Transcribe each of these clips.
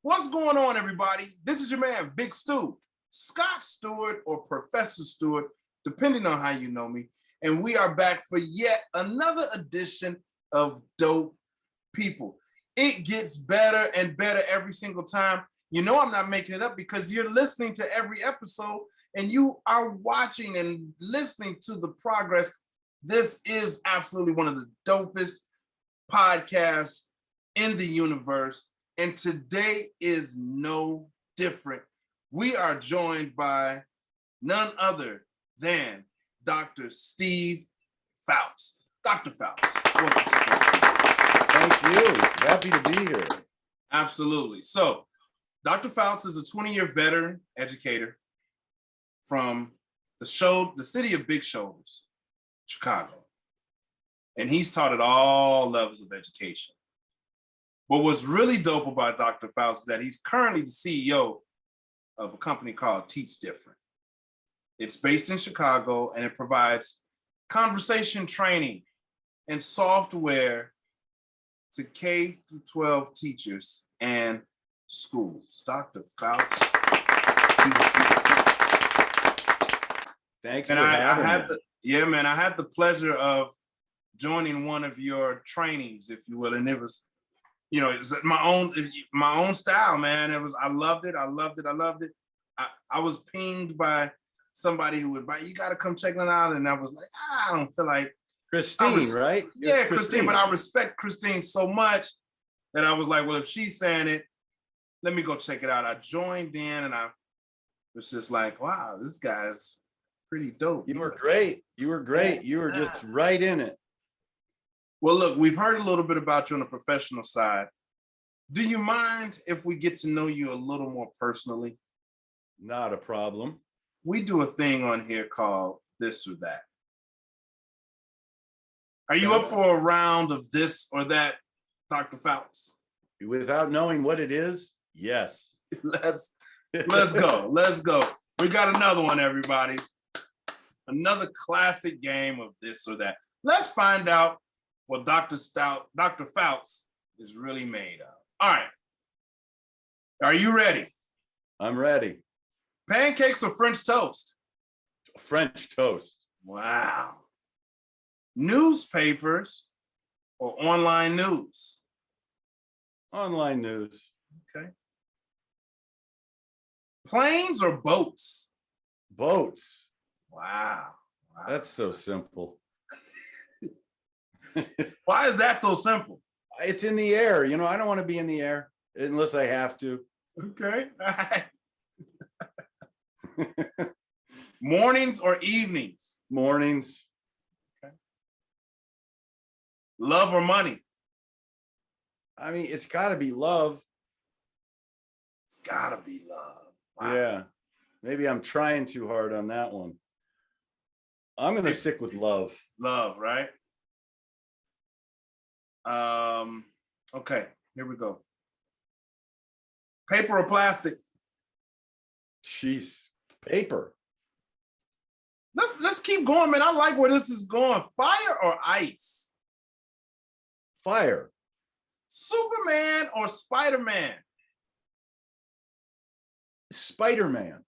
What's going on, everybody? This is your man, Big Stu, Scott Stewart or Professor Stewart, depending on how you know me. And we are back for yet another edition of Dope People. It gets better and better every single time. You know I'm not making it up because you're listening to every episode and you are watching and listening to the progress. This is absolutely one of the dopest podcasts in the universe. And today is no different. We are joined by none other than Dr. Steve Fouts. Dr. Fouts, welcome to the Thank you. Happy to be here. Absolutely. So, Dr. Fouts is a 20-year veteran educator from the city of Big Shoulders, Chicago. And he's taught at all levels of education. But what's really dope about Dr. Fouts is that he's currently the CEO of a company called Teach Different. It's based in Chicago and it provides conversation training and software to K-12 teachers and schools. Dr. Fouts. Thanks for having me. Yeah, man, I had the pleasure of joining one of your trainings, if you will, and it was, you know, it was my own style, man. I loved it. I was pinged by somebody who would you got to come check it out, and I was like, I don't feel like Christine, right? Yeah, Christine. But I respect Christine so much that I was like, well, if she's saying it, let me go check it out. I joined in, and I was just like, wow, this guy's pretty dope. You were great. You were just right in it. Well, look, we've heard a little bit about you on the professional side. Do you mind if we get to know you a little more personally? Not a problem. We do a thing on here called This or That. Are you up for a round of this or that, Dr. Fouts? Without knowing what it is, yes. Let's go. Let's go. We got another one, everybody. Another classic game of this or that. Let's find out what Dr. Fouts is really made of. All right. Are you ready? I'm ready. Pancakes or French toast? French toast. Wow. Newspapers or online news? Online news. Okay. Planes or boats? Boats. Wow. That's so simple. Why is that so simple? It's in the air. You know, I don't want to be in the air unless I have to. Okay. All right. Mornings or evenings? Mornings. Okay. Love or money? I mean, it's got to be love. It's got to be love. Wow. Yeah. Maybe I'm trying too hard on that one. I'm going to stick with love. Love, right? Okay, here we go. Paper or plastic? Jeez, paper. Let's keep going, man. I like where this is going. Fire or ice? Fire. Superman or Spider-Man? Spider-Man.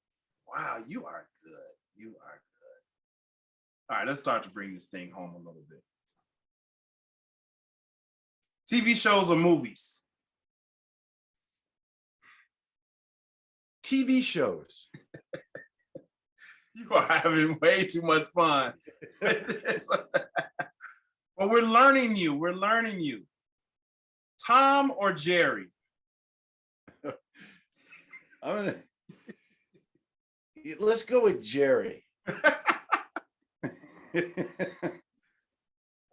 Wow, you are good. You are good. All right, let's start to bring this thing home a little bit. TV shows or movies? TV shows. You are having way too much fun with this. But we're learning you. We're learning you. Tom or Jerry? Let's go with Jerry. All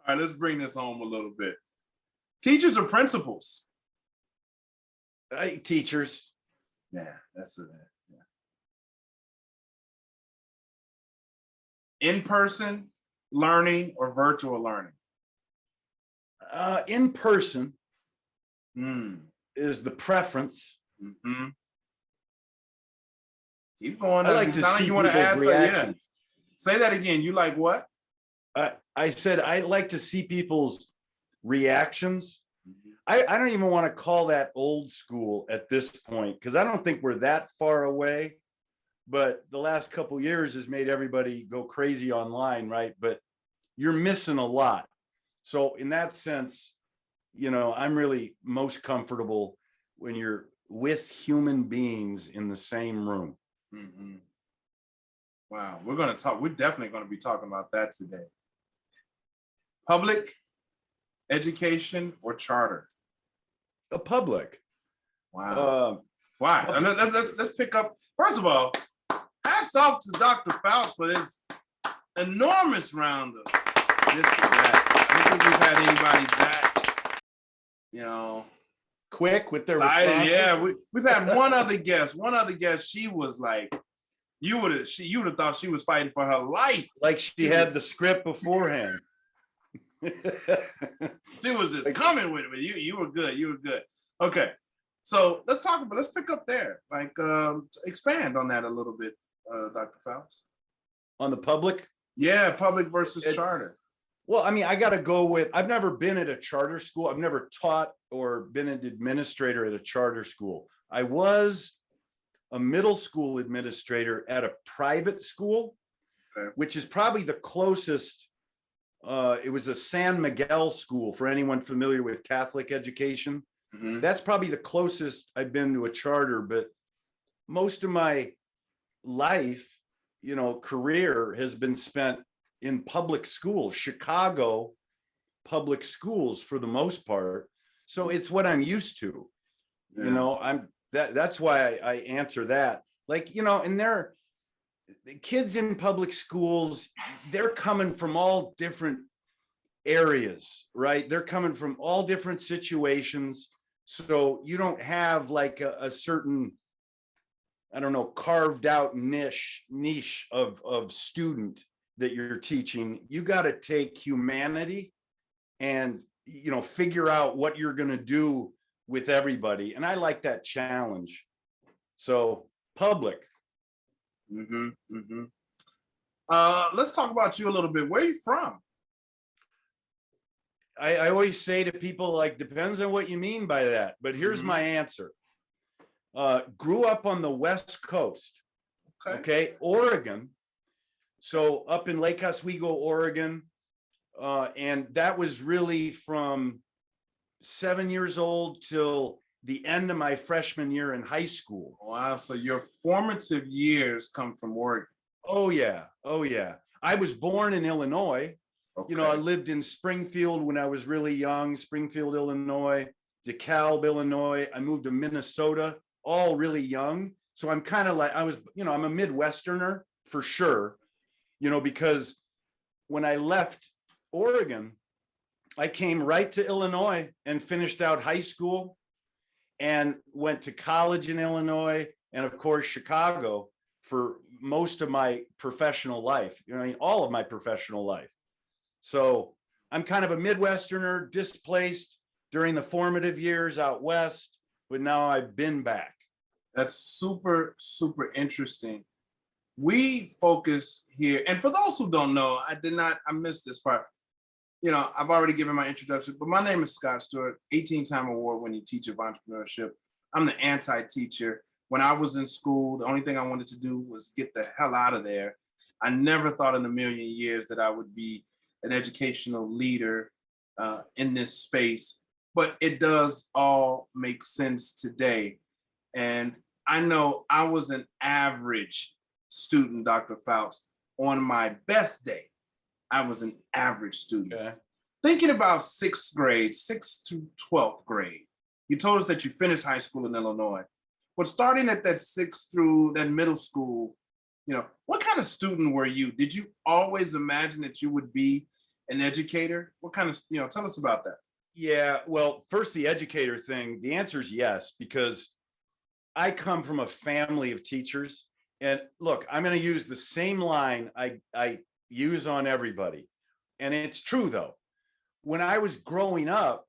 right, let's bring this home a little bit. Teachers or principals? Teachers. Yeah, that's it. Yeah. In-person learning or virtual learning? In person is the preference. Mm-hmm. Keep going. I like to see you want to ask reactions. Yeah. Say that again. You like what? I said I like to see people's reactions. I don't even want to call that old school at this point, because I don't think we're that far away. But the last couple of years has made everybody go crazy online, right? But you're missing a lot. So in that sense, I'm really most comfortable when you're with human beings in the same room. Mm-hmm. Wow, we're definitely going to be talking about that today. Public education or charter? A public. Wow. Why? And let's pick up. First of all, hats off to Dr. Fouts for this enormous round of this or that. I don't think we've had anybody that, Quick with their excited. responses. Yeah, we've had one other guest. She was like, you would have thought she was fighting for her life. Like she had the script beforehand. She was just coming with it. You were good. You were good. Okay. So let's pick up there. Like expand on that a little bit, Dr. Fouts. On the public? Yeah, public versus charter. Well, I mean, I got to go with, I've never been at a charter school. I've never taught or been an administrator at a charter school. I was a middle school administrator at a private school, okay, which is probably the closest. It was a San Miguel school for anyone familiar with Catholic education. Mm-hmm. That's probably the closest I've been to a charter, but most of my life, career has been spent in public schools, Chicago public schools for the most part. So it's what I'm used to. Yeah. That's why I answer that. Like, and the kids in public schools, they're coming from all different areas, right? They're coming from all different situations. So you don't have like a certain, I don't know, carved out niche of student that you're teaching. You got to take humanity and, figure out what you're going to do with everybody. And I like that challenge. So public. Mm-hmm, mm-hmm. Let's talk about you a little bit. Where are you from? I always say to people, like, depends on what you mean by that. But here's my answer. Grew up on the West Coast. Okay. Oregon. So up in Lake Oswego, Oregon. And that was really from 7 years old till the end of my freshman year in high school. Wow. So your formative years come from Oregon. Oh, yeah. Oh, yeah. I was born in Illinois. Okay. I lived in Springfield when I was really young, Springfield, Illinois, DeKalb, Illinois. I moved to Minnesota, all really young. So I'm kind of like, I'm a Midwesterner for sure, because when I left Oregon, I came right to Illinois and finished out high school and went to college in Illinois and, of course, Chicago for most of my professional life, all of my professional life. So I'm kind of a Midwesterner, displaced during the formative years out West, but now I've been back. That's super, super interesting. We focus here, and for those who don't know, I missed this part. I've already given my introduction, but my name is Scott Stewart, 18-time award-winning teacher of entrepreneurship. I'm the anti-teacher. When I was in school, the only thing I wanted to do was get the hell out of there. I never thought in a million years that I would be an educational leader in this space, but it does all make sense today. And I know I was an average student, Dr. Fouts. On my best day, I was an average student. Okay. Thinking about 6th to 12th grade, you told us that you finished high school in Illinois. But starting at that 6th through that middle school, what kind of student were you? Did you always imagine that you would be an educator? What kind of, tell us about that. Yeah, well, first, the educator thing, the answer is yes, because I come from a family of teachers. And look, I'm going to use the same line I use on everybody. And it's true, though. When I was growing up,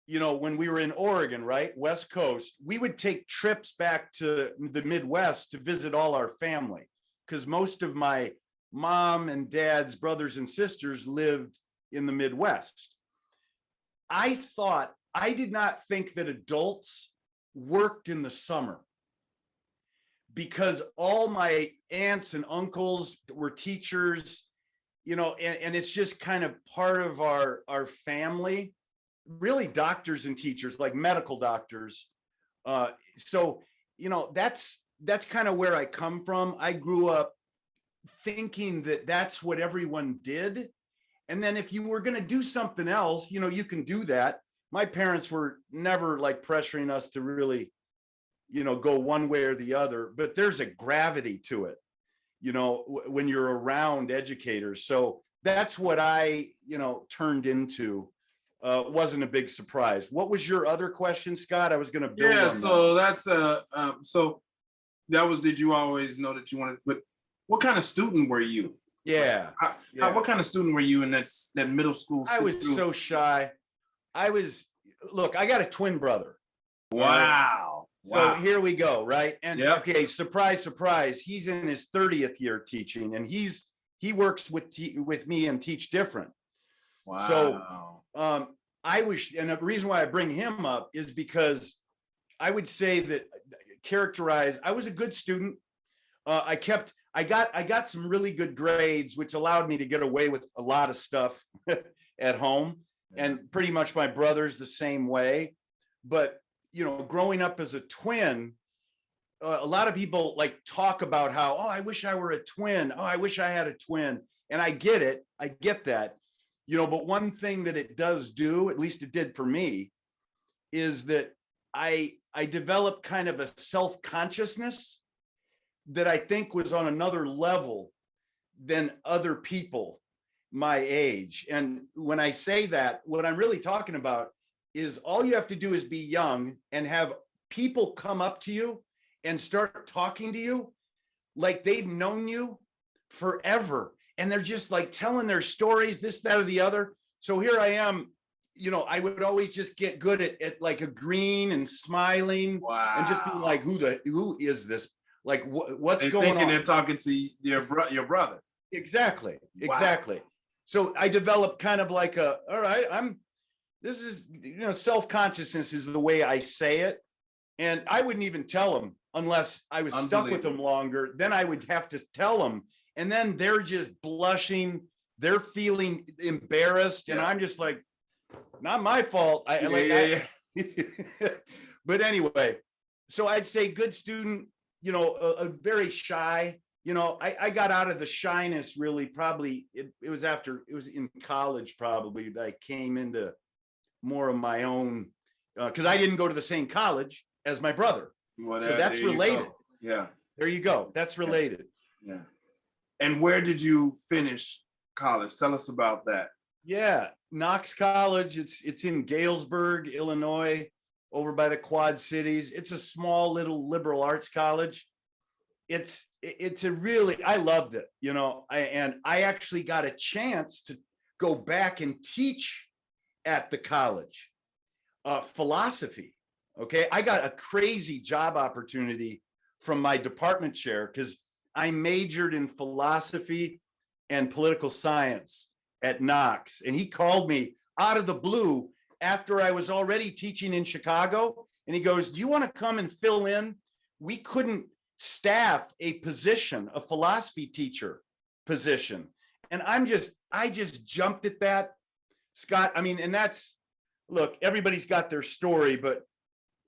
when we were in Oregon, right, West Coast, we would take trips back to the Midwest to visit all our family, because most of my mom and dad's brothers and sisters lived in the Midwest. I thought I did not think that adults worked in the summer, because all my aunts and uncles were teachers, and it's just kind of part of our family, really, doctors and teachers, like medical doctors. So, that's kind of where I come from. I grew up thinking that that's what everyone did. And then if you were going to do something else, you can do that. My parents were never like pressuring us to really, go one way or the other, but there's a gravity to it, when you're around educators. So that's what I, turned into. Wasn't a big surprise. What was your other question, Scott? I was going to build on so that. that's so that was, did you always know that you wanted, but what kind of student were you? Yeah. What kind of student were you in that middle school? I was so shy. Look, I got a twin brother. Wow. So here we go, right? And Yep. Okay, surprise, surprise. He's in his 30th year teaching, and he works with me and Teach Different. Wow. So I wish, and the reason why I bring him up is because I would say that I was a good student. I got some really good grades, which allowed me to get away with a lot of stuff at home, and pretty much my brother's the same way. But growing up as a twin, a lot of people like talk about how, oh, I wish I were a twin. Oh, I wish I had a twin. And I get it. I get that. But one thing that it does do, at least it did for me, is that I developed kind of a self-consciousness that I think was on another level than other people my age. And when I say that, what I'm really talking about is all you have to do is be young and have people come up to you and start talking to you like they've known you forever. And they're just like telling their stories, this, that, or the other. So here I am, I would always just get good at like agreeing and smiling. Wow. And just being like, who is this? Like, what's going on? Thinking they're talking to your brother. Exactly. Wow. Exactly. So I developed kind of like all right, this is, self-consciousness is the way I say it. And I wouldn't even tell them unless I was stuck with them longer. Then I would have to tell them. And then they're just blushing. They're feeling embarrassed. And I'm just like, not my fault. But anyway, so I'd say good student, a very shy, I got out of the shyness really probably, it was in college probably that I came into more of my own, because I didn't go to the same college as my brother. So that's related. Yeah. There you go. That's related. Yeah. And where did you finish college? Tell us about that. Yeah. Knox College. It's in Galesburg, Illinois, over by the Quad Cities. It's a small little liberal arts college. It's a really, I loved it, and I actually got a chance to go back and teach at the college, philosophy. Okay. I got a crazy job opportunity from my department chair because I majored in philosophy and political science at Knox. And he called me out of the blue after I was already teaching in Chicago. And he goes, do you want to come and fill in? We couldn't staff a position, a philosophy teacher position. And I just jumped at that, Scott. I mean, and look, everybody's got their story, but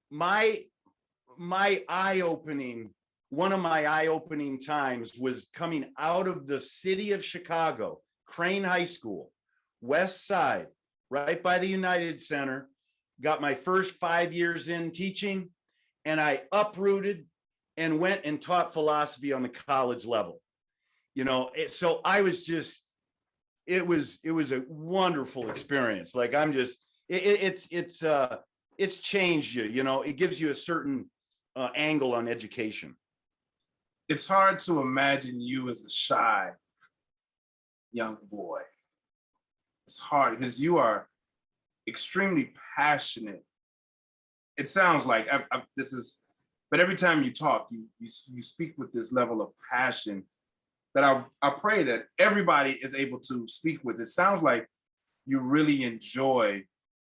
one of my eye-opening times was coming out of the city of Chicago, Crane High School, West Side, right by the United Center, got my first 5 years in teaching, and I uprooted and went and taught philosophy on the college level. So I was just, it was a wonderful experience. Like it's changed you, it gives you a certain angle on education. It's hard to imagine you as a shy young boy. It's hard because you are extremely passionate. It sounds like but every time you talk, you speak with this level of passion that I pray that everybody is able to speak with. It sounds like you really enjoy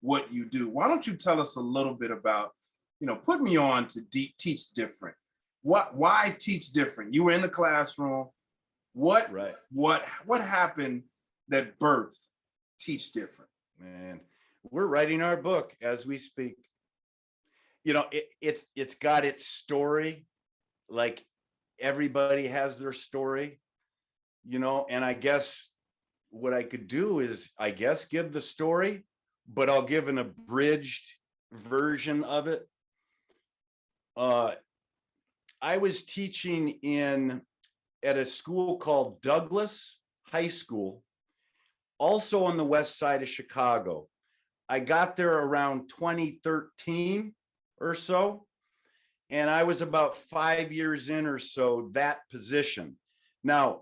what you do. Why don't you tell us a little bit about, put me on to teach different. Why teach different? You were in the classroom. What happened that birthed Teach Different? Man, we're writing our book as we speak. It's got its story, like everybody has their story, and I guess what I could do is, give the story, but I'll give an abridged version of it. I was teaching at a school called Douglas High School, also on the west side of Chicago. I got there around 2013 or so, and I was about 5 years in or so that position. Now,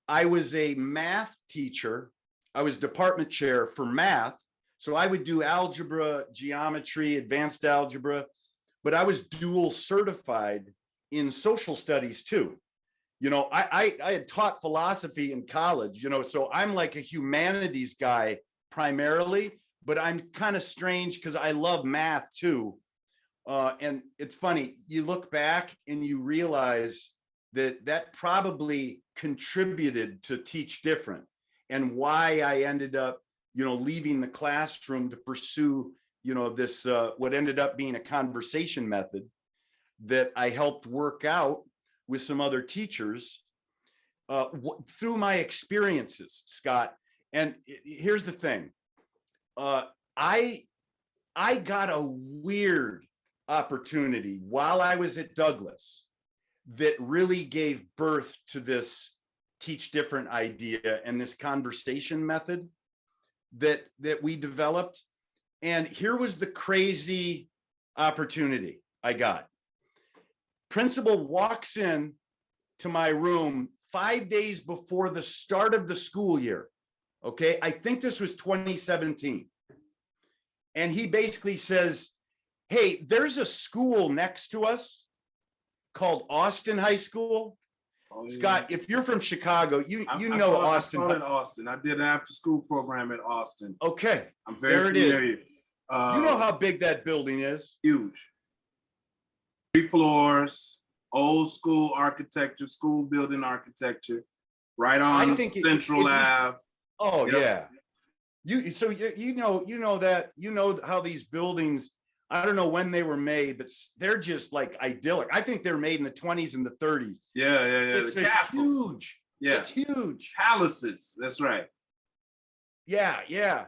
I was a math teacher. I was department chair for math. So I would do algebra, geometry, advanced algebra, but I was dual certified in social studies too. I had taught philosophy in college, so I'm like a humanities guy primarily, but I'm kind of strange because I love math too. And it's funny, you look back and you realize that probably contributed to Teach Different and why I ended up, leaving the classroom to pursue, this, what ended up being a conversation method that I helped work out with some other teachers through my experiences, Scott. And here's the thing. I got a weird opportunity while I was at Douglas that really gave birth to this Teach Different idea and this conversation method that we developed. And here was the crazy opportunity I got. Principal walks in to my room 5 days before the start of the school year. Okay, I think this was 2017. And he basically says, hey, there's a school next to us called Austin High School. Oh, yeah. Scott, if you're from Chicago, you know Austin. I taught at Austin. I did an after-school program at Austin. Okay, I'm very familiar. You know how big that building is? Huge. 3 floors, old school architecture, school building architecture, right on Central Ave. Oh, yep. Yeah. You know how these buildings, I don't know when they were made, but they're just like idyllic. I think they're made in the 20s and the 30s. Yeah. It's the castles. Huge. Yeah. It's huge. Palaces. That's right. Yeah.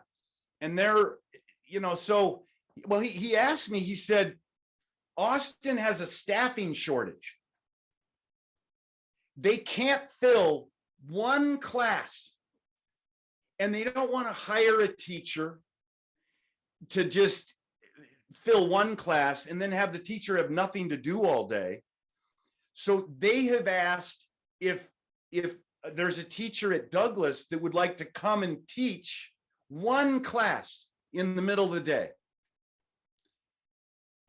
And they're, he asked me, he said, Austin has a staffing shortage. They can't fill one class, and they don't want to hire a teacher to just fill one class and then have the teacher have nothing to do all day. So they have asked if there's a teacher at Douglas that would like to come and teach one class in the middle of the day.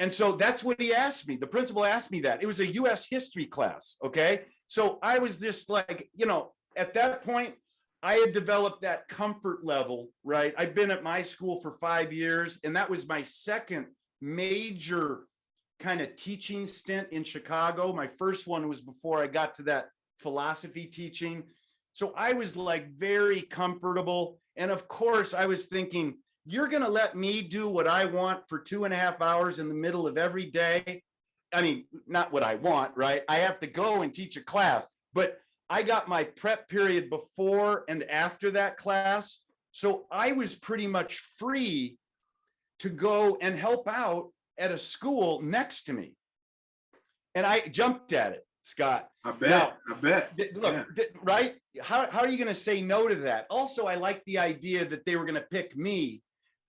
And so that's what he asked me. The principal asked me that. It was a US history class, okay? So I was just like, at that point, I had developed that comfort level, right? I'd been at my school for 5 years, and that was my second major kind of teaching stint in Chicago. My first one was before I got to that philosophy teaching. So I was like very comfortable. And of course, I was thinking, you're going to let me do what I want for 2.5 hours in the middle of every day? I mean, not what I want, right? I have to go and teach a class, but I got my prep period before and after that class. So I was pretty much free to go and help out at a school next to me. And I jumped at it, Scott. I bet. Look, right? How are you going to say no to that? Also, I like the idea that they were going to pick me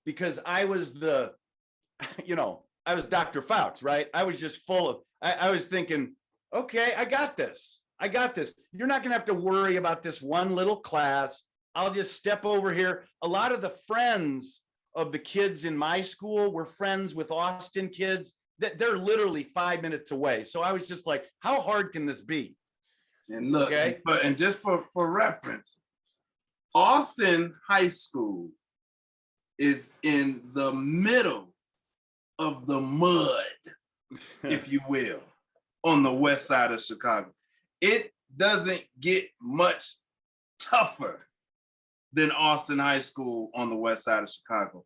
because I was I was Dr. Fouts, right? I was just full of, I was thinking, okay, I got this. You're not going to have to worry about this one little class. I'll just step over here. A lot of the friends of the kids in my school were friends with Austin kids that they're literally 5 minutes away. So I was just like, how hard can this be? And look, okay? and just for reference, Austin High School is in the middle of the mud, if you will, on the west side of Chicago. It doesn't get much tougher than Austin High School on the west side of Chicago.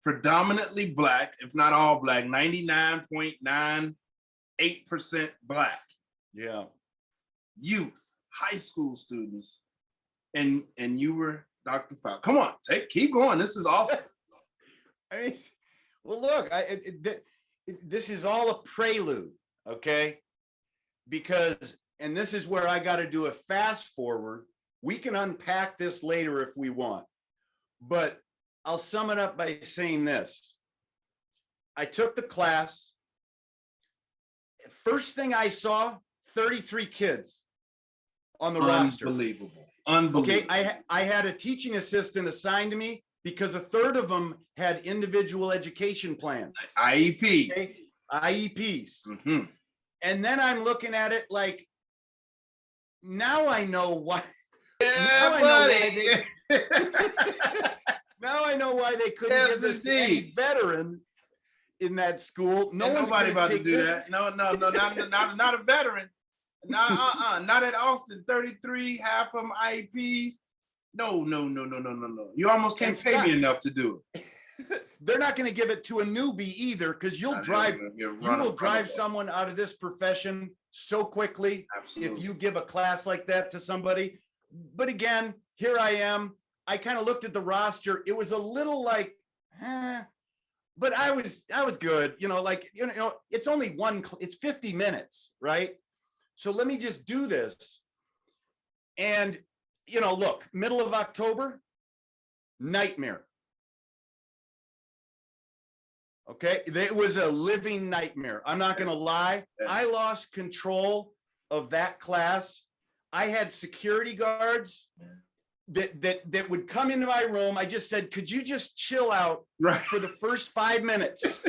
Predominantly Black, if not all Black, 99.98% Black. Yeah. Youth, high school students, and you were Dr. Fouts. Come on, keep going. This is awesome. I mean, well, look, this is all a prelude, okay? Because, and this is where I got to do a fast forward. We can unpack this later if we want, but I'll sum it up by saying this. I took the class. First thing I saw, 33 kids on the roster. Unbelievable. Unbelievable. Okay, I had a teaching assistant assigned to me because a third of them had individual education plans. IEP. Okay? IEPs. Mm-hmm. And then I'm looking at it like, now I know why. Yeah, Now I know why they couldn't give this to any veteran in that school. Nobody about to do that. No, not a veteran. Not at Austin. 33, half of them IEPs. No. You almost can't pay me enough to do it. They're not going to give it to a newbie either, because you will drive someone out of this profession so quickly. Absolutely. If you give a class like that to somebody. But again, here I am. I kind of looked at the roster. It was a little like, but I was good. It's only it's 50 minutes, right? So let me just do this. And, look, middle of October, nightmare. Okay, it was a living nightmare. I'm not going to lie. I lost control of that class. I had security guards that would come into my room. I just said, could you just chill out for the first 5 minutes?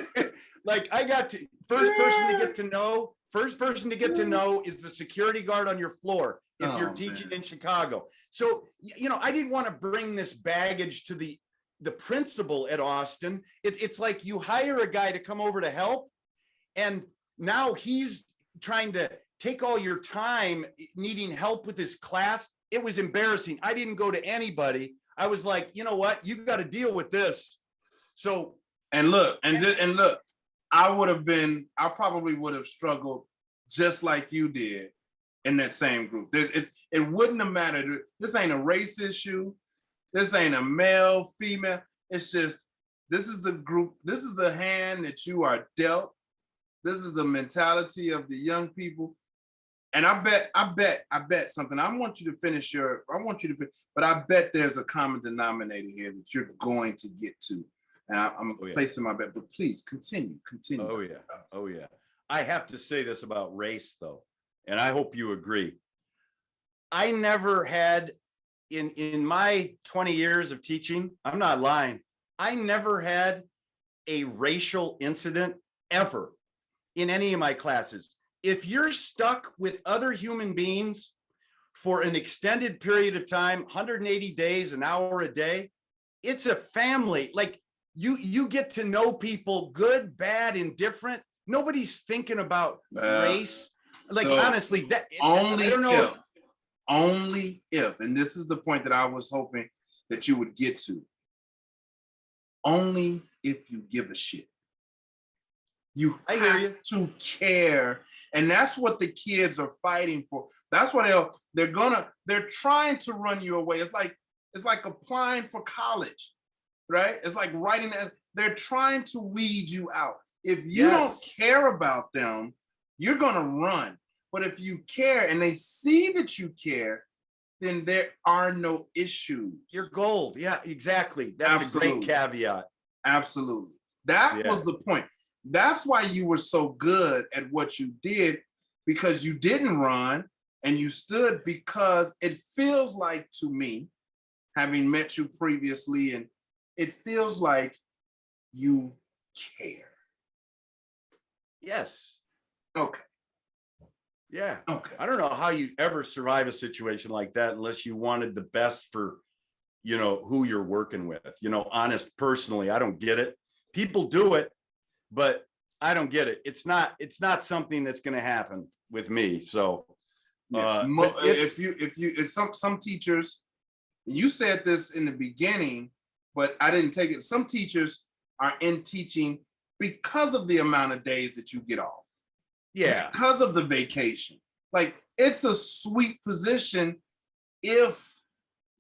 Like I got to first person to get to know is the security guard on your floor if you're teaching in Chicago. So, I didn't want to bring this baggage to the principal at Austin. It's like you hire a guy to come over to help, and now he's trying to take all your time needing help with his class. It was embarrassing. I didn't go to anybody. I was like, you know what? You got to deal with this. So, and look, I probably would have struggled just like you did in that same group. It wouldn't have mattered. This ain't a race issue. This ain't a male, female. It's just, this is the group. This is the hand that you are dealt. This is the mentality of the young people. And I bet something. I want you to finish, but I bet there's a common denominator here that you're going to get to. And I'm placing my bet, but please continue. Oh yeah. I have to say this about race though, and I hope you agree. I never had in my 20 years of teaching, I'm not lying, I never had a racial incident ever in any of my classes. If you're stuck with other human beings for an extended period of time, 180 days, an hour a day, it's a family. Like you get to know people, good, bad, indifferent. Nobody's thinking about race. Like honestly, that only I don't know. Only if, and this is the point that I was hoping that you would get to. Only if you give a shit. You have to care. And that's what the kids are fighting for. That's what they're trying to run you away. It's like applying for college, right? It's like writing that. They're trying to weed you out. If you don't care about them, you're going to run. But if you care and they see that you care, then there are no issues. You're gold. Yeah, exactly. That's a great caveat. Absolutely. That was the point. That's why you were so good at what you did, because you didn't run and you stood, because it feels like to me, having met you previously, and it feels like you care. Yes. Okay. Yeah. Okay. I don't know how you ever survive a situation like that unless you wanted the best for who you're working with. Honest, personally, I don't get it. People do it, but I don't get it. It's not something that's going to happen with me. So if some teachers, you said this in the beginning, but I didn't take it. Some teachers are in teaching because of the amount of days that you get off. Yeah. Because of the vacation. Like, it's a sweet position if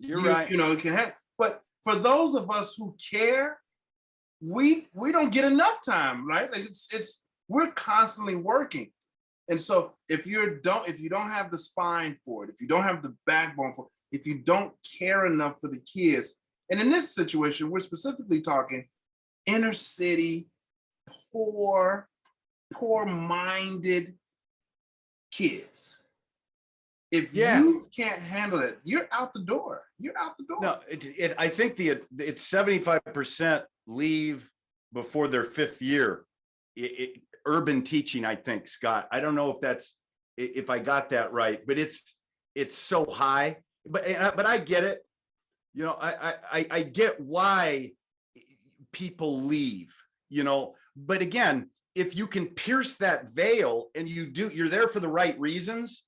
you're right. It can happen. But for those of us who care, we don't get enough time, right? Like, we're constantly working. And so if you don't have the spine for it, if you don't have the backbone for it, if you don't care enough for the kids, and in this situation, we're specifically talking inner city, poor-minded kids. If you can't handle it, you're out the door. You're out the door. No, I think it's 75% leave before their fifth year. Urban teaching, I think, Scott. I don't know if I got that right, but it's so high. But I get it. I get why people leave. But again, if you can pierce that veil and you're there for the right reasons.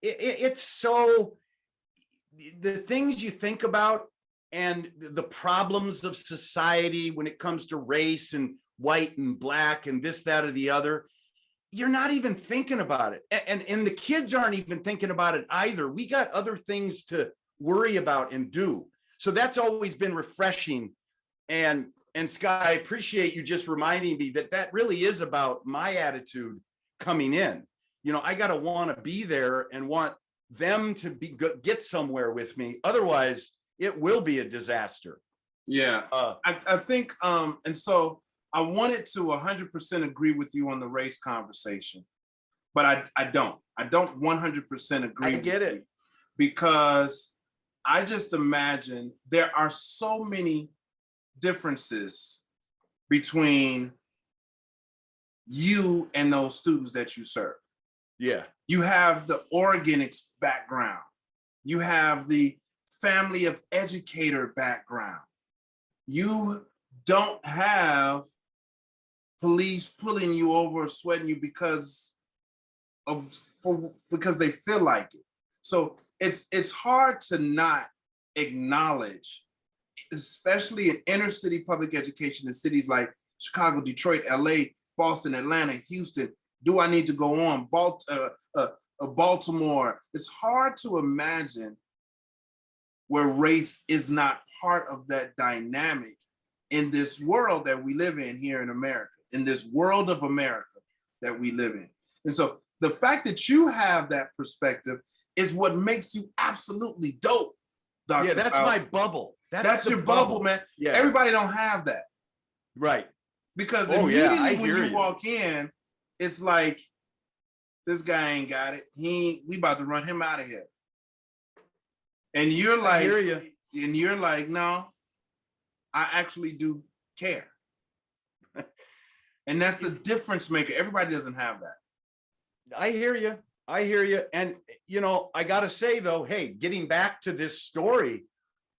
It's so, the things you think about and the problems of society when it comes to race and white and black and this, that, or the other, you're not even thinking about it. And the kids aren't even thinking about it either. We got other things to worry about and do. So that's always been refreshing. And Scott, I appreciate you just reminding me that really is about my attitude coming in. I got to want to be there and want them to get somewhere with me. Otherwise, it will be a disaster. Yeah, I think, and so I wanted to 100% agree with you on the race conversation, but I don't 100% agree. I get it. Because I just imagine there are so many differences between you and those students that you serve. Yeah. You have the organics background. You have the family of educator background. You don't have police pulling you over, sweating you because they feel like it. So it's hard to not acknowledge, especially in inner city public education in cities like Chicago, Detroit, LA, Boston, Atlanta, Houston. Do I need to go on? Baltimore. It's hard to imagine where race is not part of that dynamic in this world that we live in here in America, in this world of America that we live in. And so the fact that you have that perspective is what makes you absolutely dope, Dr. Yeah, that's Fouts. my bubble. That's your bubble, man. Yeah. Everybody don't have that. Right. Because immediately when you walk in, it's like, this guy ain't got it. We about to run him out of here. And you're like, I hear you. And you're like, no, I actually do care. And that's a difference maker. Everybody doesn't have that. I hear you. And I gotta say though, hey, getting back to this story,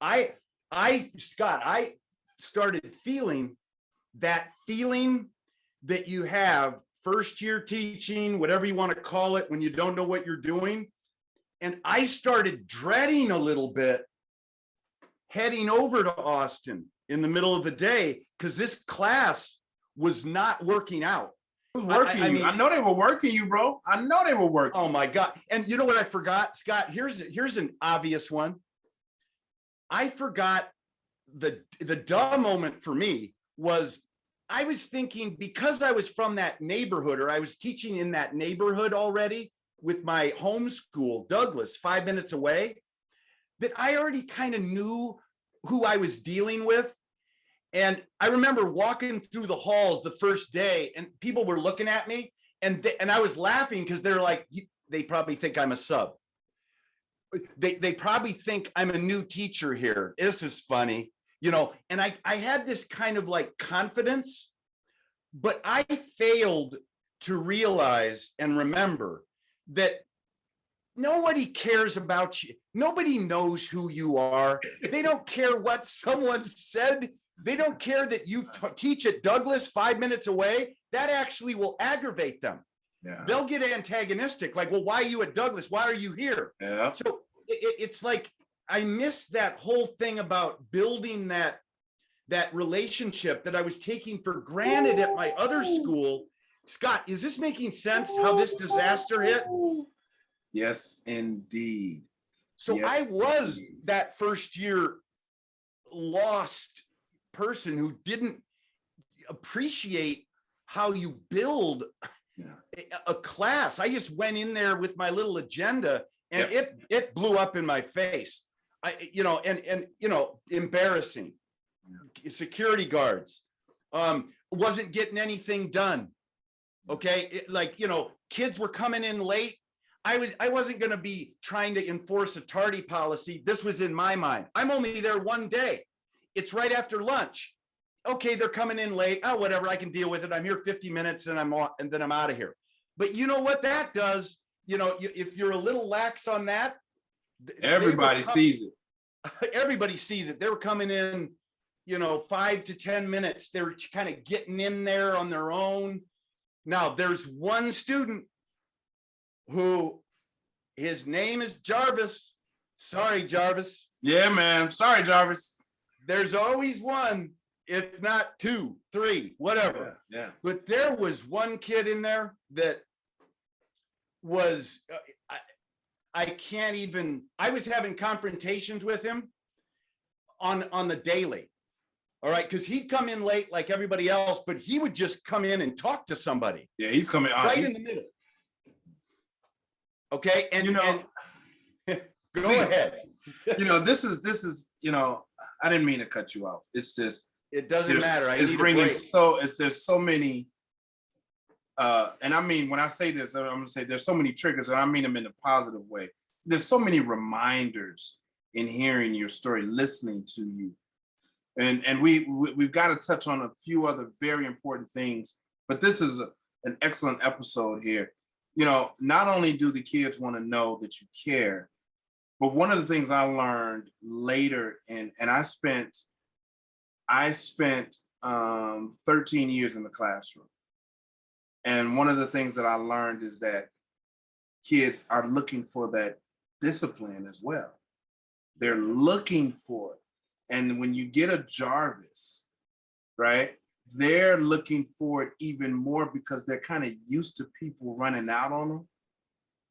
Scott, I started feeling that you have first year teaching, whatever you want to call it, when you don't know what you're doing. And I started dreading a little bit heading over to Austin in the middle of the day because this class was not working out. I know they were working you, bro. I know they were working. Oh my God. And you know what I forgot, Scott? Here's an obvious one. I forgot the duh moment for me was I was thinking, because I was from that neighborhood, or I was teaching in that neighborhood already with my homeschool, Douglas, 5 minutes away, that I already kind of knew who I was dealing with. And I remember walking through the halls the first day and people were looking at me and I was laughing because they're like, they probably think I'm a sub. They probably think I'm a new teacher here. This is funny, and I had this kind of like confidence, but I failed to realize and remember that nobody cares about you. Nobody knows who you are. They don't care what someone said. They don't care that you teach at Douglas 5 minutes away. That actually will aggravate them. Yeah. They'll get antagonistic, like, well, why are you at Douglas? Why are you here? Yeah. So it's like, I miss that whole thing about building that relationship that I was taking for granted at my other school. Scott, is this making sense how this disaster hit? Yes, indeed. So yes, I was indeed. that first year lost person who didn't appreciate how you build a class. I just went in there with my little agenda, and it blew up in my face. Embarrassing. Security guards, wasn't getting anything done. Okay, kids were coming in late. I wasn't going to be trying to enforce a tardy policy. This was in my mind. I'm only there one day. It's right after lunch. Okay, they're coming in late. Oh, whatever, I can deal with it. I'm here 50 minutes and then I'm out of here. But you know what that does? If you're a little lax on that, everybody sees it. Everybody sees it. They were coming in, 5 to 10 minutes. They were kind of getting in there on their own. Now, there's one student who, his name is Jarvis. Sorry, Jarvis. Yeah, man. Sorry, Jarvis. There's always one, if not 2, 3, whatever. Yeah. But there was one kid in there that was, I can't even, I was having confrontations with him on the daily. All right, because he'd come in late like everybody else, but he would just come in and talk to somebody. Yeah, he's coming right in the middle. Okay, and go ahead. This is I didn't mean to cut you off. It's just it doesn't matter. There's so many, and I mean when I say this, I'm gonna say there's so many triggers, and I mean them in a positive way. There's so many reminders in hearing your story, listening to you. And we've got to touch on a few other very important things, but this is an excellent episode here. Not only do the kids want to know that you care, but one of the things I learned later, and I spent 13 years in the classroom. And one of the things that I learned is that kids are looking for that discipline as well. They're looking for it. And when you get a Jarvis, right, they're looking for it even more because they're kind of used to people running out on them,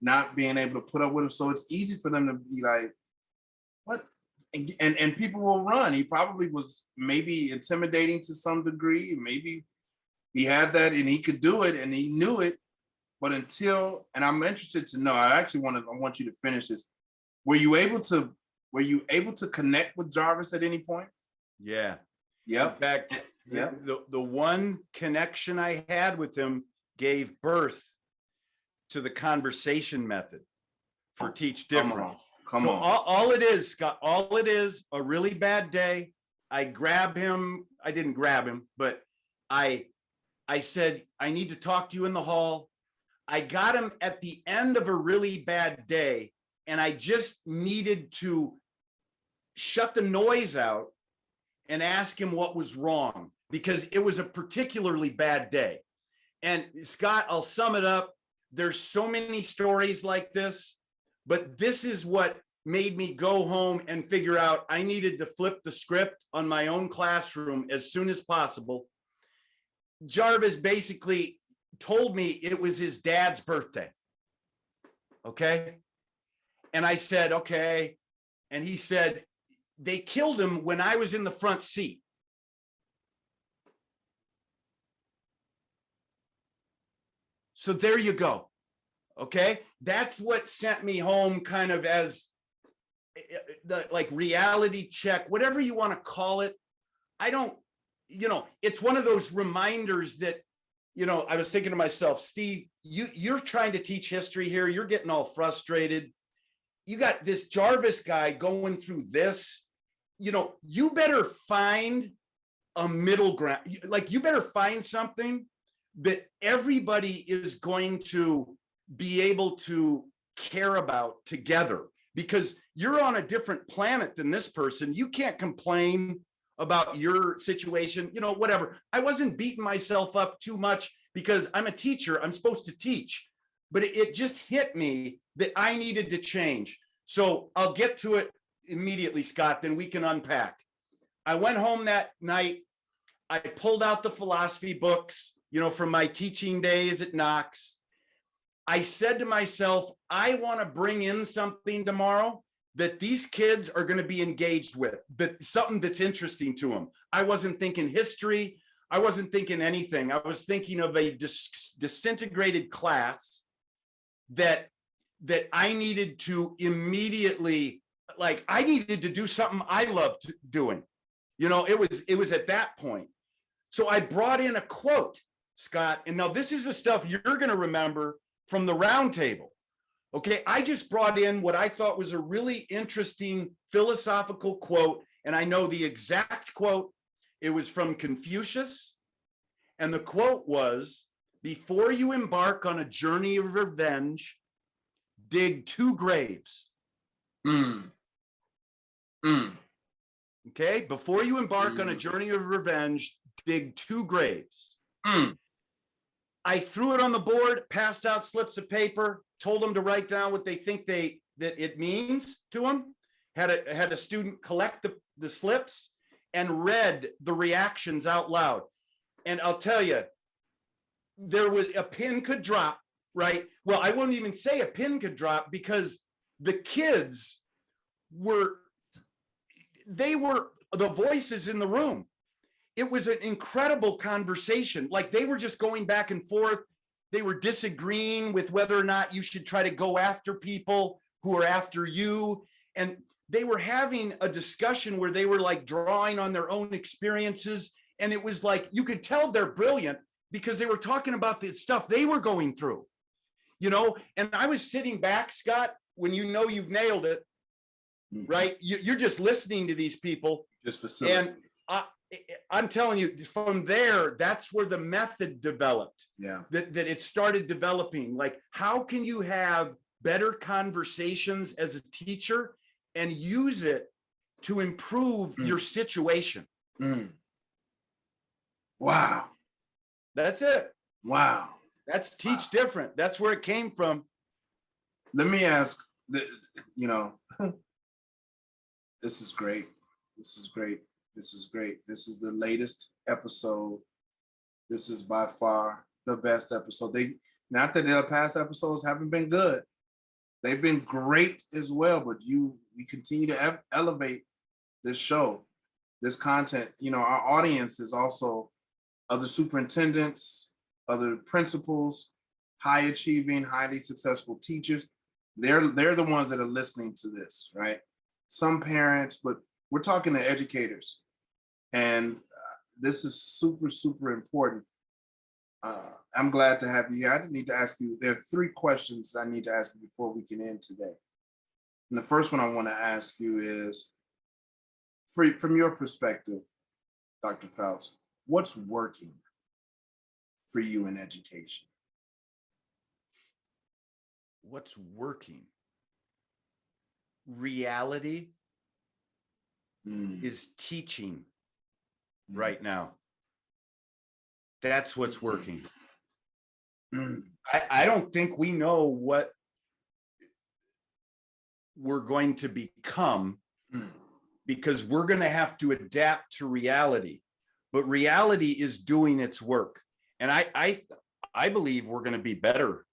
not being able to put up with them. So it's easy for them to be like, what? And people will run. He probably was maybe intimidating to some degree. Maybe he had that and he could do it and he knew it. But and I'm interested to know, I want you to finish this. Were you able to connect with Jarvis at any point? Yeah. Yep. In fact, the one connection I had with him gave birth to the conversation method for Teach Different. Come on. All it is, Scott, all it is, a really bad day. I grab him. I didn't grab him, but I said, I need to talk to you in the hall. I got him at the end of a really bad day, and I just needed to shut the noise out and ask him what was wrong, because it was a particularly bad day. And Scott, I'll sum it up. There's so many stories like this, but this is what made me go home and figure out I needed to flip the script on my own classroom as soon as possible. Jarvis basically told me it was his dad's birthday. Okay. And I said, okay. And he said, they killed him when I was in the front seat. So there you go. Okay. That's what sent me home kind of as the like reality check, whatever you want to call it. I don't, it's one of those reminders that, I was thinking to myself, Steve, you're trying to teach history here. You're getting all frustrated. You got this Jarvis guy going through this, you better find a middle ground. Like, you better find something that everybody is going to be able to care about together, because you're on a different planet than this person. You can't complain about your situation, you know, whatever. I wasn't beating myself up too much because I'm a teacher. I'm supposed to teach, but it just hit me that I needed to change. So I'll get to it immediately, Scott, then we can unpack. I went home that night. I pulled out the philosophy books, you know, from my teaching days at Knox. I said to myself, I want to bring in something tomorrow that these kids are going to be engaged with, that something that's interesting to them. I wasn't thinking history. I wasn't thinking anything. I was thinking of a disintegrated class that I needed to immediately, like, I needed to do something I loved doing. You know, it was at that point. So I brought in a quote, Scott, and now this is the stuff you're going to remember from the round table. Okay, I just brought in what I thought was a really interesting philosophical quote, and I know the exact quote. It was from Confucius, and the quote was, "Before you embark on a journey of revenge, dig 2 graves." Okay, before you embark on a journey of revenge, dig 2 graves. I threw it on the board, passed out slips of paper, told them to write down what they think that it means to them. Had a student collect the slips and read the reactions out loud. And I'll tell you, there was a pin could drop, right? Well, I wouldn't even say a pin could drop, because the kids were the voices in the room. It was an incredible conversation. Like, they were just going back and forth. They were disagreeing with whether or not you should try to go after people who are after you. And they were having a discussion where they were like drawing on their own experiences. And it was like, you could tell they're brilliant because they were talking about the stuff they were going through, you know? And I was sitting back, Scott, when you know you've nailed it, right? You're just listening to these people. Just facilitating. And I'm telling you, from there, that's where the method developed. Yeah. That it started developing. Like, how can you have better conversations as a teacher and use it to improve your situation? Wow. That's it. Wow. That's Teach Different. That's where it came from. Let me ask, you know, this is great. This is great. This is great. This is the latest episode. This is by far the best episode. Not that their past episodes haven't been good. They've been great as well, but you continue to elevate this show, this content. You know, our audience is also other superintendents, other principals, high achieving, highly successful teachers. They're the ones that are listening to this, right? Some parents, but we're talking to educators. And this is super, super important. I'm glad to have you here. I need to ask you, there are 3 questions I need to ask you before we can end today. And the first one I want to ask you is, from your perspective, Dr. Fouts, what's working for you in education? What's working? Reality is teaching right now. That's what's working. I don't think we know what we're going to become, because we're going to have to adapt to reality. But reality is doing its work. And I believe we're going to be better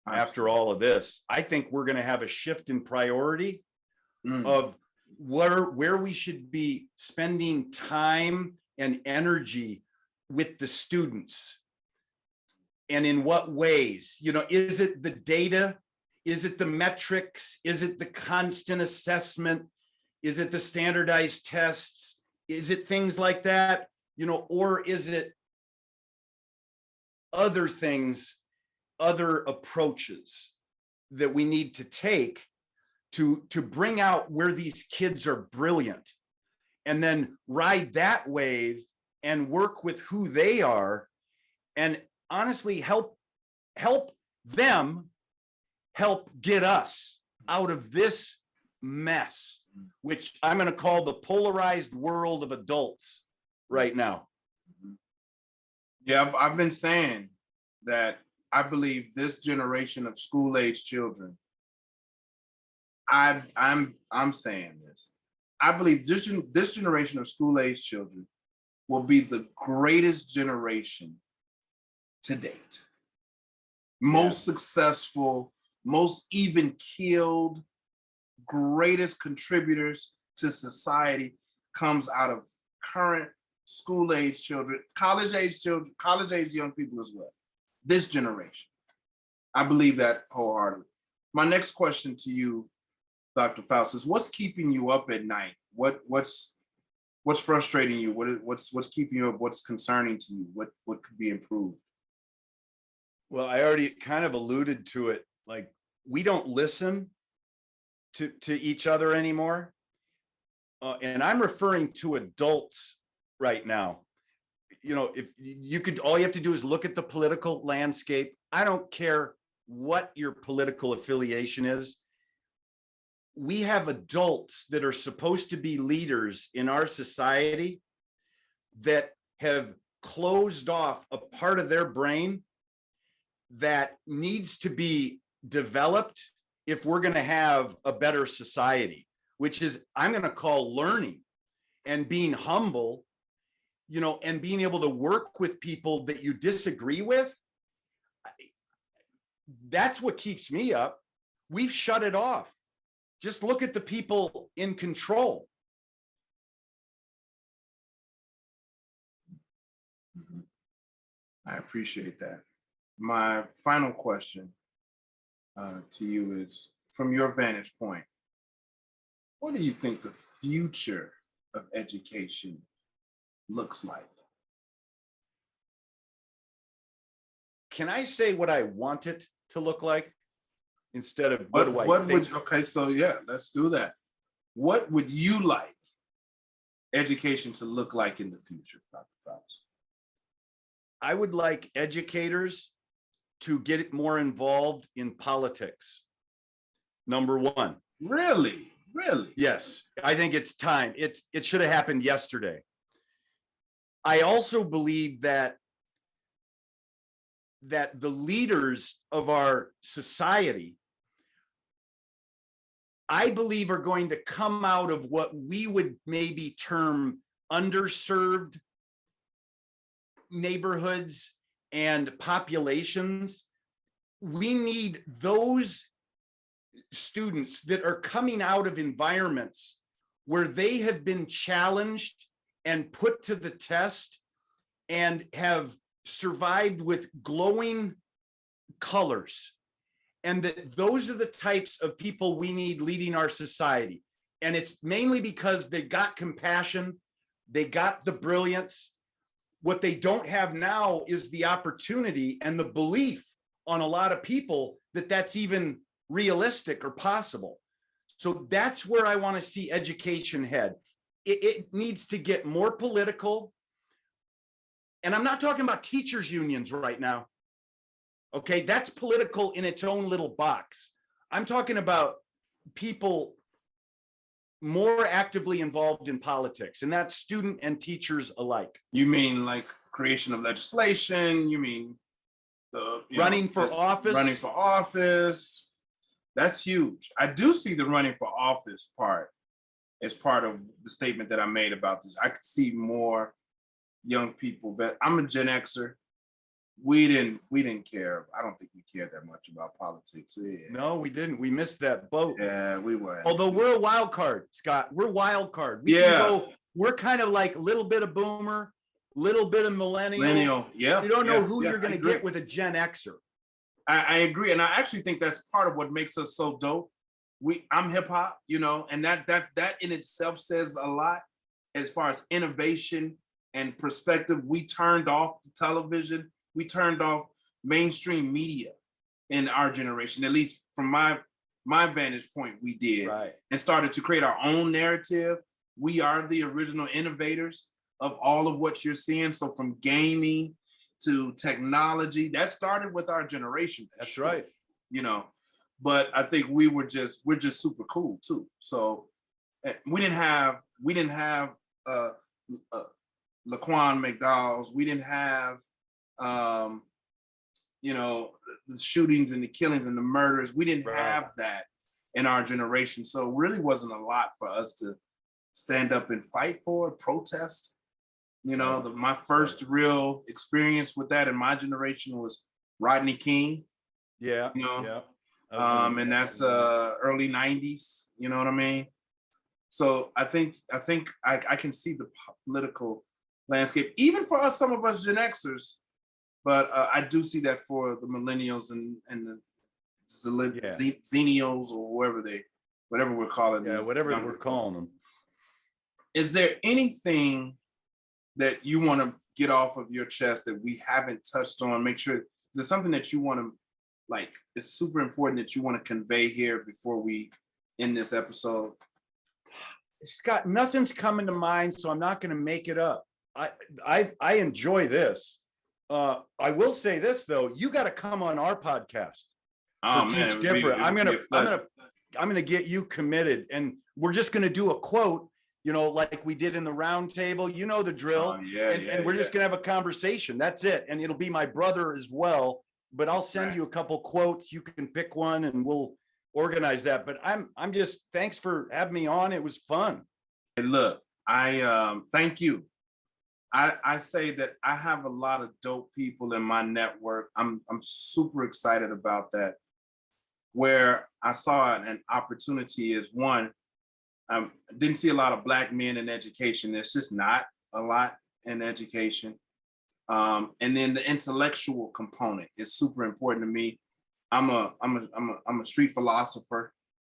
after all of this. I think we're going to have a shift in priority of where we should be spending time and energy with the students, and in what ways. You know, is it the data? Is it the metrics? Is it the constant assessment? Is it the standardized tests? Is it things like that? You know, or is it other things, other approaches that we need to take to bring out where these kids are brilliant, and then ride that wave and work with who they are, and honestly help them help get us out of this mess, which I'm going to call the polarized world of adults right now. Yeah, I've been saying that I believe this generation of school-age children, I'm saying this. I believe this generation of school-age children will be the greatest generation to date. Most successful, most even keeled, greatest contributors to society comes out of current school-age children, college-age children, college-age young people as well. This generation. I believe that wholeheartedly. My next question to you, Dr. Fouts, is what's keeping you up at night? What's frustrating you? What's keeping you up? What's concerning to you? What could be improved? Well, I already kind of alluded to it. Like, we don't listen to each other anymore. And I'm referring to adults right now. You know, if you could, all you have to do is look at the political landscape. I don't care what your political affiliation is. We have adults that are supposed to be leaders in our society that have closed off a part of their brain that needs to be developed if we're going to have a better society, which is, I'm going to call learning and being humble, you know, and being able to work with people that you disagree with. That's what keeps me up. We've shut it off. Just look at the people in control. I appreciate that. My final question to you is, from your vantage point, what do you think the future of education looks like? Can I say what I want it to look like instead of what do I think? Okay, so yeah, let's do that. What would you like education to look like in the future, Dr. Fouts? I would like educators to get more involved in politics. Number one. Really? Really? Yes, I think it's time. It should have happened yesterday. I also believe that the leaders of our society, I believe, are going to come out of what we would maybe term underserved neighborhoods and populations. We need those students that are coming out of environments where they have been challenged and put to the test and have survived with glowing colors. And that those are the types of people we need leading our society. And it's mainly because they got compassion, they got the brilliance. What they don't have now is the opportunity and the belief on a lot of people that that's even realistic or possible. So that's where I want to see education head. It needs to get more political. And I'm not talking about teachers' unions right now. Okay, that's political in its own little box. I'm talking about people more actively involved in politics, and that's student and teachers alike. You mean like creation of legislation? You mean the running for office? Running for office. That's huge. I do see the running for office part as part of the statement that I made about this. I could see more young people, but I'm a Gen Xer. We didn't care. I don't think we cared that much about politics. Yeah. No, we didn't. We missed that boat. Yeah, we were. Although we're a wild card, Scott. We're wild card. We can go, we're kind of like a little bit of boomer, little bit of millennial. Yeah. You don't know who you're going to get with a Gen Xer. I agree. And I actually think that's part of what makes us so dope. I'm hip hop, you know, and that in itself says a lot as far as innovation and perspective. We turned off the television. We turned off mainstream media in our generation, at least from my vantage point, we did. Right. And started to create our own narrative. We are the original innovators of all of what you're seeing. So from gaming to technology, that started with our generation. That's right. You know, but I think we're just super cool too. So we didn't have uh, uh Laquan McDowell's. We didn't have you know, the shootings and the killings and the murders. We didn't have that in our generation. So it really wasn't a lot for us to stand up and fight for, protest. You know, my first real experience with that in my generation was Rodney King. Yeah. You know, yeah. And that's early 90s. You know what I mean? So I think I can see the political landscape, even for us, some of us Gen Xers. But I do see that for the millennials and the Xenials or whatever we're calling them. Yeah, whatever we're calling them. Is there anything that you want to get off of your chest that we haven't touched on? Make sure, is there something that you want to, like, it's super important that you want to convey here before we end this episode? Scott, nothing's coming to mind, so I'm not going to make it up. I enjoy this. I will say this though, you got to come on our podcast. Teach Different. I'm gonna get you committed, and we're just gonna do a quote, you know, like we did in the round table. You know the drill. And we're just gonna have a conversation. That's it. And it'll be my brother as well. But I'll send you a couple quotes. You can pick one, and we'll organize that. But I'm just, thanks for having me on. It was fun. Hey, look, I thank you. I say that I have a lot of dope people in my network. I'm super excited about that. Where I saw an opportunity is, one, I didn't see a lot of Black men in education. There's just not a lot in education. And then the intellectual component is super important to me. I'm a street philosopher.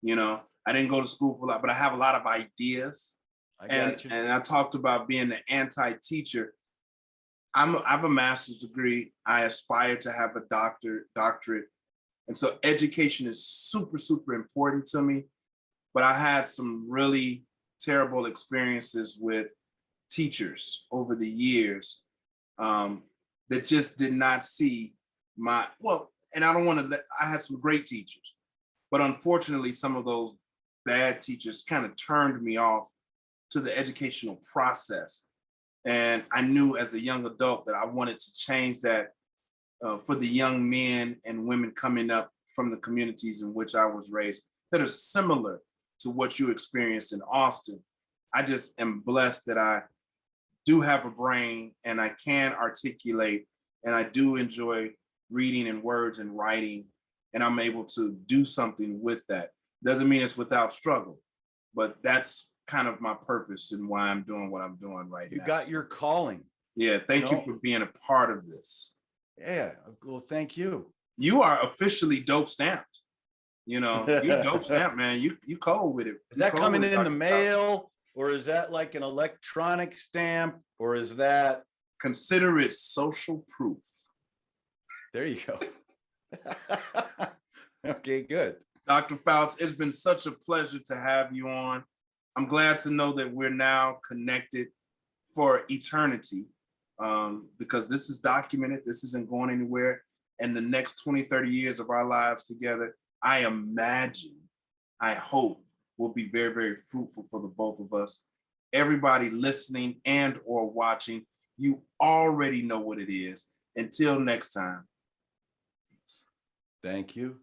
You know, I didn't go to school for a lot, but I have a lot of ideas. And I talked about being the anti-teacher. I have a master's degree. I aspire to have a doctorate. And so education is super, super important to me. But I had some really terrible experiences with teachers over the years that just did not see and I don't want to, I had some great teachers, but unfortunately, some of those bad teachers kind of turned me off to the educational process. And I knew as a young adult that I wanted to change that for the young men and women coming up from the communities in which I was raised that are similar to what you experienced in Austin. I just am blessed that I do have a brain and I can articulate, and I do enjoy reading and words and writing, and I'm able to do something with that. Doesn't mean it's without struggle, but that's kind of my purpose and why I'm doing what I'm doing right now. You got your calling. Yeah, thank you for being a part of this. Yeah, well, thank you. You are officially dope stamped. You know, you're dope stamped, man. You cold with it. Is that coming in the mail, or is that like an electronic stamp, or is that? Consider it social proof. There you go. Okay, good. Dr. Fouts, it's been such a pleasure to have you on. I'm glad to know that we're now connected for eternity, because this is documented. This isn't going anywhere. And the next 20, 30 years of our lives together, I imagine, I hope, will be very, very fruitful for the both of us. Everybody listening and or watching, you already know what it is. Until next time. Thank you.